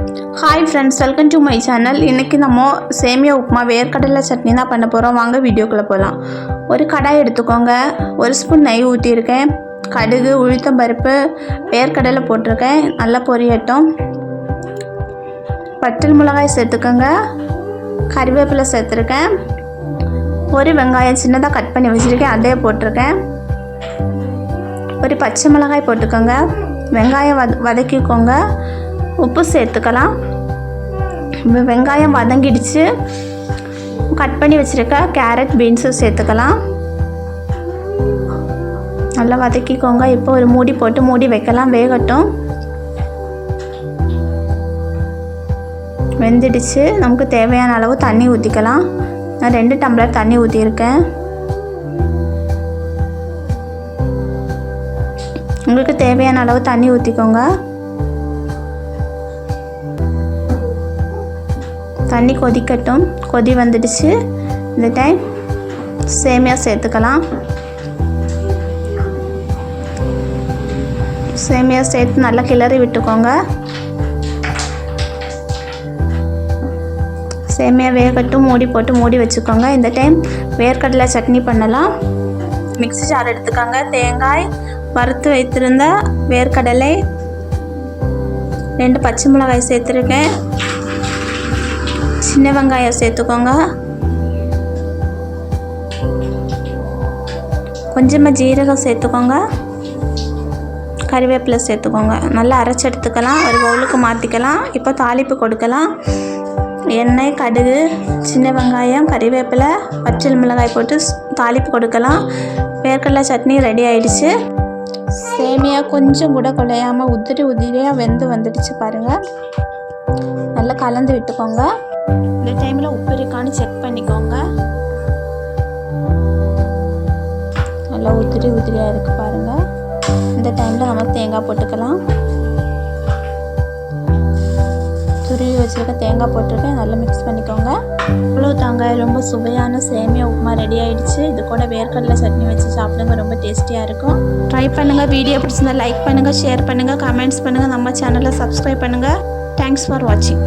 Hi friends, welcome to my channel. இன்றைக்கி நம்ம சேமியா உப்புமா வேர்க்கடலை சட்னி தான் பண்ண போகிறோம். வாங்க வீடியோக்குள்ளே போகலாம். ஒரு கடாய் எடுத்துக்கோங்க. ஒரு ஸ்பூன் நெய் ஊற்றிருக்கேன். கடுகு, உளுத்தம் பருப்பு, வேர்க்கடலை போட்டிருக்கேன். நல்லா பொரியட்டும். வற்றல் மிளகாய் சேர்த்துக்கோங்க. கறிவேப்பிலை சேர்த்துருக்கேன். ஒரு வெங்காயம் சின்னதாக கட் பண்ணி வச்சுருக்கேன், அதே போட்டிருக்கேன். ஒரு பச்சை மிளகாய் போட்டுக்கோங்க. வெங்காயம் வதக்கிக்கோங்க. உப்பு சேர்த்துக்கலாம். வெங்காயம் வதங்கிடுச்சு. கட் பண்ணி வச்சுருக்க கேரட், பீன்ஸும் சேர்த்துக்கலாம். நல்லா வதக்கிக்கோங்க. இப்போ ஒரு மூடி போட்டு மூடி வைக்கலாம், வேகட்டும். வெந்துடுச்சு. நமக்கு தேவையான அளவு தண்ணி ஊற்றிக்கலாம். நான் 2 டம்ளர் தண்ணி ஊற்றியிருக்கேன். உங்களுக்கு தேவையான அளவு தண்ணி ஊற்றிக்கோங்க. தண்ணி கொதிக்கட்டும். கொதி வந்துடுச்சு. இந்த டைம் சேமியா சேர்த்துக்கலாம். சேமியா சேர்த்து நல்லா கிளறி விட்டுக்கோங்க. சேமியா வேகட்டும். மூடி போட்டு மூடி வச்சுக்கோங்க. இந்த டைம் வேர்க்கடலை சட்னி பண்ணலாம். மிக்ஸி ஜார் எடுத்துக்கோங்க. தேங்காய், வறுத்து வைத்திருந்த வேர்க்கடலை, 2 பச்சை மிளகாய் சேர்த்துருக்கேன். சின்ன வெங்காயம் சேர்த்துக்கோங்க. கொஞ்சமாக ஜீரகம் சேர்த்துக்கோங்க. கறிவேப்பிலை சேர்த்துக்கோங்க. நல்லா அரைச்சி எடுத்துக்கலாம். ஒரு பவுலுக்கு மாற்றிக்கலாம். இப்போ தாளிப்பு கொடுக்கலாம். எண்ணெய், கடுகு, சின்ன வெங்காயம், கறிவேப்பிலை, வற்றல் மிளகாய் போட்டு தாளிப்பு கொடுக்கலாம். வேர்க்கடலை சட்னி ரெடி ஆயிடுச்சு. சேமியா கொஞ்சம் கூட குழையாமல் உதிரியாக வெந்து வந்துடுச்சு பாருங்கள். நல்லா கலந்து விட்டுக்கோங்க. இந்த டைமில் உப்பு இருக்கான்னு செக் பண்ணிக்கோங்க. நல்லா உதிரியாக இருக்குது பாருங்கள். இந்த டைமில் நம்ம தேங்காய் போட்டுக்கலாம். துருவி வச்சுருக்க தேங்காய் போட்டிருக்கேன். நல்லா மிக்ஸ் பண்ணிக்கோங்க. இவ்வளோ தாங்க, ரொம்ப சுவையான சேமியா உப்புமா ரெடி ஆகிடுச்சு. இது கூட வேர்க்கடலை சட்னி வச்சு சாப்பிடுங்க, ரொம்ப டேஸ்டியாக இருக்கும். ட்ரை பண்ணுங்கள். வீடியோ பிடிச்சிருந்தா லைக் பண்ணுங்கள், ஷேர் பண்ணுங்கள், கமெண்ட்ஸ் பண்ணுங்கள். நம்ம சேனலை சப்ஸ்கிரைப் பண்ணுங்கள். தேங்க்ஸ் ஃபார் வாட்சிங்.